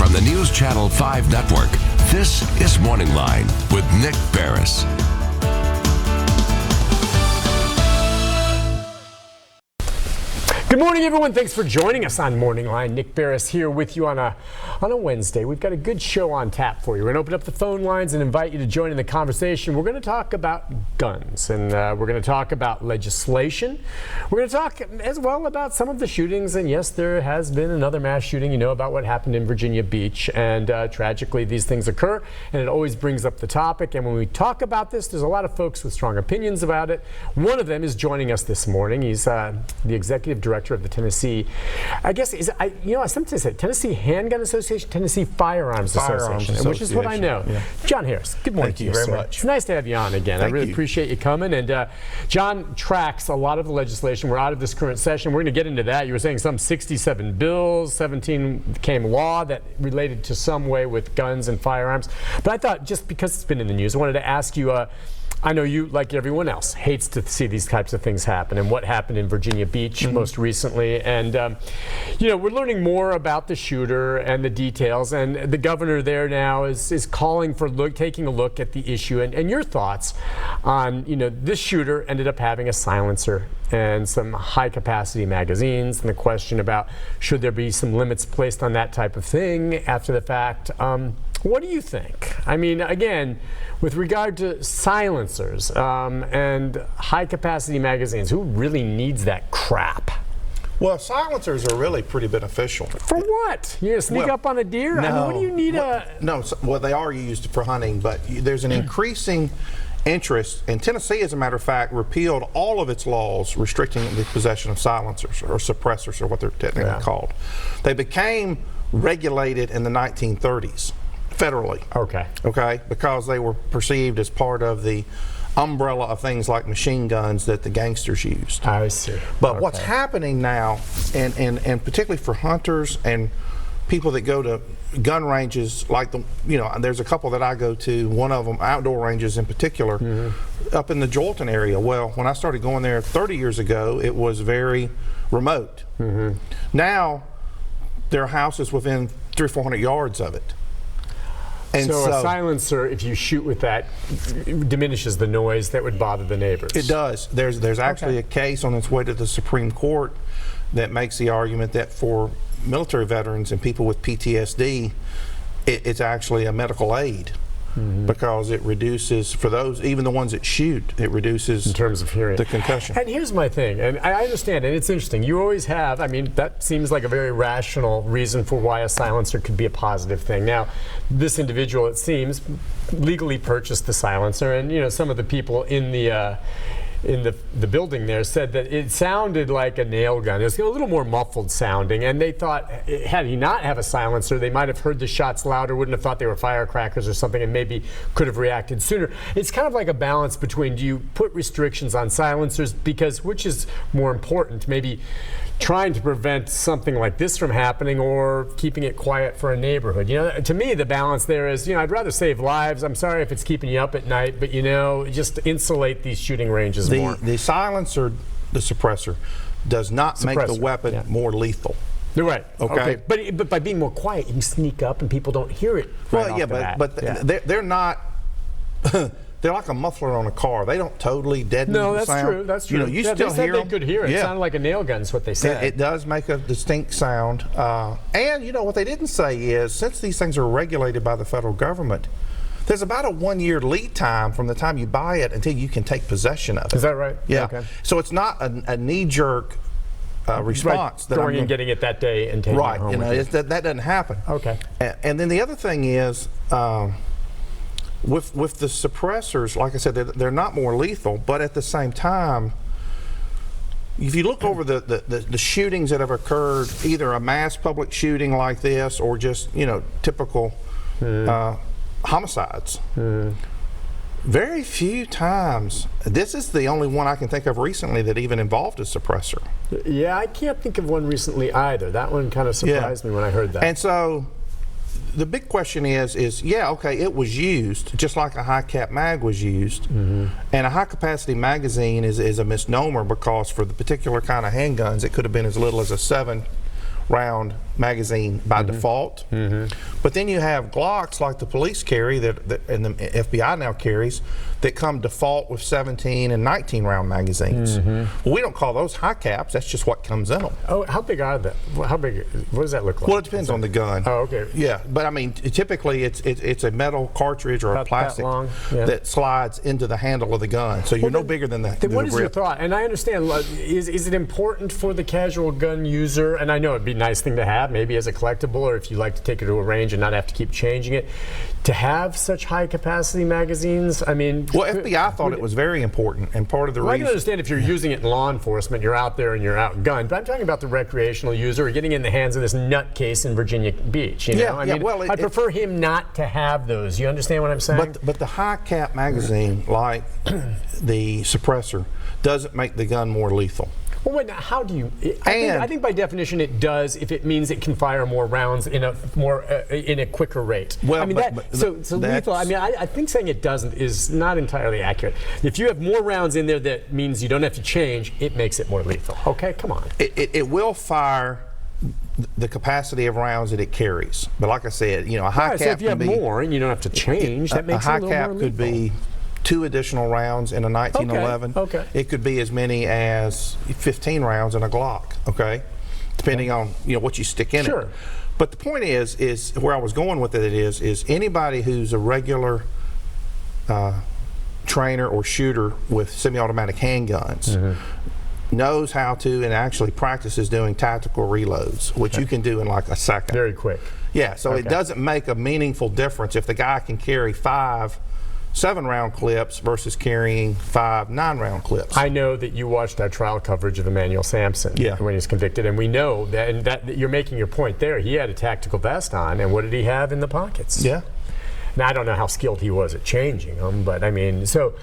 from the News Channel 5 network, this is MorningLine with Nick Beres. Good morning, everyone. Thanks for joining us on MorningLine. Nick Beres here with you on a Wednesday. We've got a good show on tap for you. We're going to open up the phone lines and invite you to join in the conversation. We're going to talk about guns, and we're going to talk about legislation. We're going to talk as well about some of the shootings, and yes, there has been another mass shooting. You know about what happened in Virginia Beach, and tragically these things occur, and it always brings up the topic. And when we talk about this, there's a lot of folks with strong opinions about it. One of them is joining us this morning. He's the executive director of the Tennessee, I sometimes say Tennessee Handgun Association, Tennessee Firearms Association, which is what I know. Yeah. John Harris, good morning to you, very sir. much. It's nice to have you on again. I really appreciate you coming. And John tracks a lot of the legislation. We're out of this current session. We're going to get into that. You were saying some 67 bills, 17 became law that related to some way with guns and firearms. But I thought, just because it's been in the news, I wanted to ask you, I know you, like everyone else, hates to see these types of things happen, and what happened in Virginia Beach most recently. And, we're learning more about the shooter and the details, and the governor there now is calling for taking a look at the issue. And your thoughts on, this shooter ended up having a silencer and some high-capacity magazines, and the question about should there be some limits placed on that type of thing after the fact. What do you think? I mean, again, with regard to silencers and high-capacity magazines, who really needs that crap? Well, silencers are really pretty beneficial. For what? You're going to sneak up on a deer? No. I mean, what do you need No, well, they are used for hunting, but there's an increasing interest, and Tennessee, as a matter of fact, repealed all of its laws restricting the possession of silencers, or suppressors, or what they're technically called. They became regulated in the 1930s. Federally. Okay, because they were perceived as part of the umbrella of things like machine guns that the gangsters used. I see. But what's happening now, and particularly for hunters and people that go to gun ranges, like there's a couple that I go to, one of them outdoor ranges in particular, up in the Jordan area. Well, when I started going there 30 years ago, it was very remote. Now, there are houses within 300 or 400 yards of it. And so a silencer, if you shoot with that, diminishes the noise that would bother the neighbors. It does. There's actually a case on its way to the Supreme Court that makes the argument that for military veterans and people with PTSD, it's actually a medical aid. Because it reduces, for those, even the ones that shoot, it reduces in terms of hearing the concussion. And here's my thing, and I understand, and it's interesting. You always have, that seems like a very rational reason for why a silencer could be a positive thing. Now, this individual, it seems, legally purchased the silencer, and some of the people in the building there said that it sounded like a nail gun. It was a little more muffled sounding, and they thought, had he not have a silencer, they might have heard the shots louder, wouldn't have thought they were firecrackers or something, and maybe could have reacted sooner. It's kind of like a balance between, do you put restrictions on silencers, because which is more important, maybe trying to prevent something like this from happening or keeping it quiet for a neighborhood? To me, the balance there is, I'd rather save lives. I'm sorry if it's keeping you up at night, but just insulate these shooting ranges more. The silencer, the suppressor, does not make the weapon more lethal. You're right. Okay. But by being more quiet, you can sneak up and people don't hear it. They're not. They're like a muffler on a car. They don't totally deaden the sound. No, that's true. That's true. You still hear them. They could hear it. It sounded like a nail gun is what they said. It does make a distinct sound. And what they didn't say is, since these things are regulated by the federal government, there's about a 1-year lead time from the time you buy it until you can take possession of it. Is that right? Yeah. Okay. So it's not a knee-jerk response. Right. Going and getting it that day and taking it home. That doesn't happen. Okay. And then the other thing is, with the suppressors, like I said, they're not more lethal, but at the same time, if you look over the shootings that have occurred, either a mass public shooting like this or just typical homicides, very few times. This is the only one I can think of recently that even involved a suppressor. Yeah, I can't think of one recently either. That one kind of surprised me when I heard that. And so the big question is it was used just like a high cap mag was used, and a high capacity magazine is a misnomer, because for the particular kind of handguns, it could have been as little as a 7 round magazine by default. But then you have Glocks like the police carry and the FBI now carries that come default with 17 and 19 round magazines. Well, we don't call those high caps. That's just what comes in them. Oh, how big are they? How big? What does that look like? Well, it depends on the gun. Oh, okay. Yeah, but I mean, typically it's a metal cartridge or a plastic long, that slides into the handle of the gun. So you're no bigger than the What is your grip. thought? And I understand, is it important for the casual gun user, and I know it'd be a nice thing to have, maybe as a collectible, or if you like to take it to a range and not have to keep changing it, to have such high capacity magazines? I mean, well, FBI thought it was very important, and part of the I reason. can understand if you're using it in law enforcement, you're out there and you're outgunned, but I'm talking about the recreational user getting in the hands of this nutcase in Virginia Beach. You know? I mean, well, I prefer him not to have those. You understand what I'm saying? But the high cap magazine, like the suppressor, doesn't make the gun more lethal. Well, wait, now, how do you? I think by definition it does if it means it can fire more rounds in a quicker rate. Well, I mean, so lethal. I mean, I think saying it doesn't is not entirely accurate. If you have more rounds in there, that means you don't have to change. It makes it more lethal. Okay, come on. It will fire the capacity of rounds that it carries. But like I said, a high cap. So if you have more and you don't have to change, that makes it a little more lethal. A high cap could be 2 additional rounds in a 1911. Okay. It could be as many as 15 rounds in a Glock. Okay, depending on what you stick in it. But the point is where I was going with it is anybody who's a regular trainer or shooter with semi-automatic handguns knows how to and actually practices doing tactical reloads, which you can do in like a second. Very quick. Yeah, so it doesn't make a meaningful difference if the guy can carry 5 7-round clips versus carrying 5 9-round clips. I know that you watched our trial coverage of Emmanuel Sampson when he was convicted, and we know that, and that you're making your point there. He had a tactical vest on, and what did he have in the pockets? Yeah. Now, I don't know how skilled he was at changing them, but I mean, so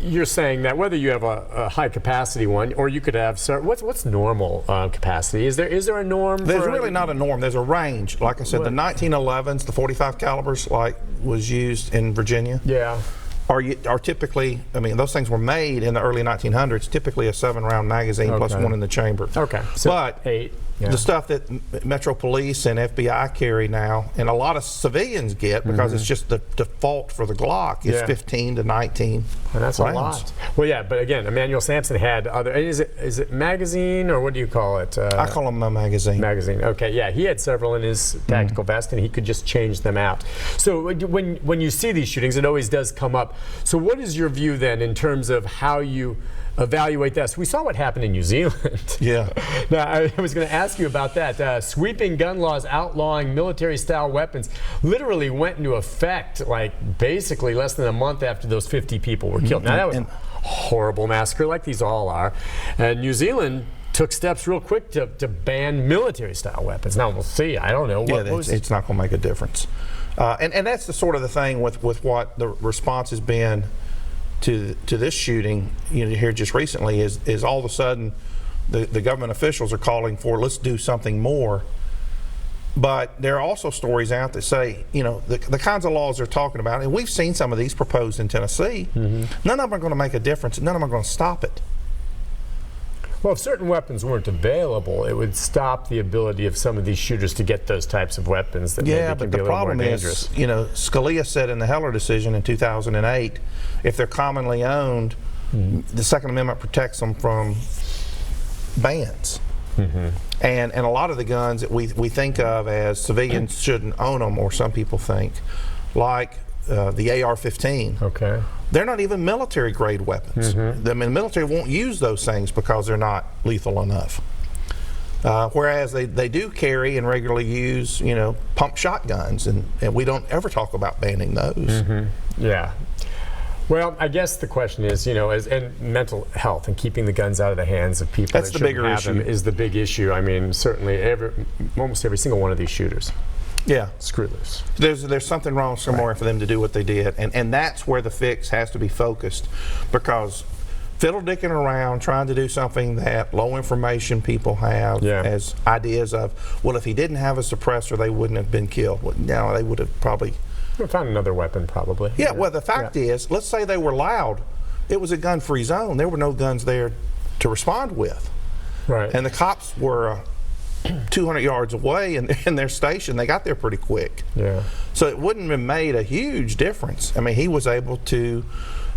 you're saying that whether you have a high capacity one, or you could have what's normal capacity? Is there a norm? There's really not a norm. There's a range. Like I said, the 1911s, the 45 calibers, like was used in Virginia. Yeah. Are typically, I mean, those things were made in the early 1900s. Typically a 7-round magazine plus one in the chamber. Okay. So but 8. Yeah. The stuff that Metro Police and FBI carry now, and a lot of civilians get because it's just the default for the Glock is 15 to 19 and that's rounds. A lot. Well, yeah, but again, Emmanuel Sampson had other. Is it magazine or what do you call it? I call them a magazine. Magazine. Okay, yeah, he had several in his tactical vest, and he could just change them out. So when you see these shootings, it always does come up. So what is your view then in terms of how you evaluate this? We saw what happened in New Zealand. Yeah. Now, I was going to ask you about that. Sweeping gun laws outlawing military-style weapons literally went into effect, like basically less than a month after those 50 people were killed. Now, that was a horrible massacre, like these all are. And New Zealand took steps real quick to ban military-style weapons. Now, we'll see. I don't know. It's not going to make a difference. And that's the sort of the thing with what the response has been to this shooting, here just recently, is all of a sudden the government officials are calling for, let's do something more. But there are also stories out that say, the kinds of laws they're talking about, and we've seen some of these proposed in Tennessee, none of them are going to make a difference, none of them are going to stop it. Well, if certain weapons weren't available, it would stop the ability of some of these shooters to get those types of weapons that maybe can be a little more dangerous. Yeah, but the problem is, Scalia said in the Heller decision in 2008, if they're commonly owned, the Second Amendment protects them from bans. And a lot of the guns that we think of as civilians shouldn't own them, or some people think, like the AR-15. Okay. They're not even military grade weapons. The military won't use those things because they're not lethal enough. Whereas they do carry and regularly use, pump shotguns, and we don't ever talk about banning those. Yeah. Well, I guess the question is, and mental health and keeping the guns out of the hands of people That's that the bigger have issue. them is the big issue. I mean, certainly almost every single one of these shooters. Yeah. Screw loose. There's something wrong somewhere for them to do what they did. And that's where the fix has to be focused, because fiddle-dicking around trying to do something that low information people have as ideas of, well, if he didn't have a suppressor, they wouldn't have been killed. Well, no, they would have probably... We'll find another weapon, probably. Yeah, well, the fact is, let's say they were loud. It was a gun-free zone. There were no guns there to respond with. Right. And the cops were 200 yards away in their station. They got there pretty quick. Yeah. So it wouldn't have made a huge difference. I mean, he was able to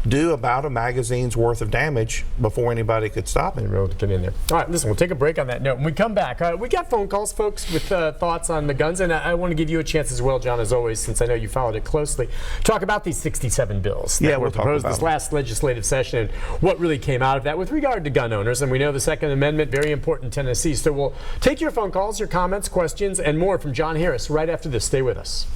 do about a magazine's worth of damage before anybody could stop him. Able to get in there. All right, listen, we'll take a break on that note. When we come back, we got phone calls, folks, with thoughts on the guns, and I want to give you a chance as well, John, as always, since I know you followed it closely. Talk about these 67 bills that were proposed this last legislative session and what really came out of that with regard to gun owners. And we know the Second Amendment, very important in Tennessee. So we'll take your phone calls, your comments, questions, and more from John Harris right after this. Stay with us.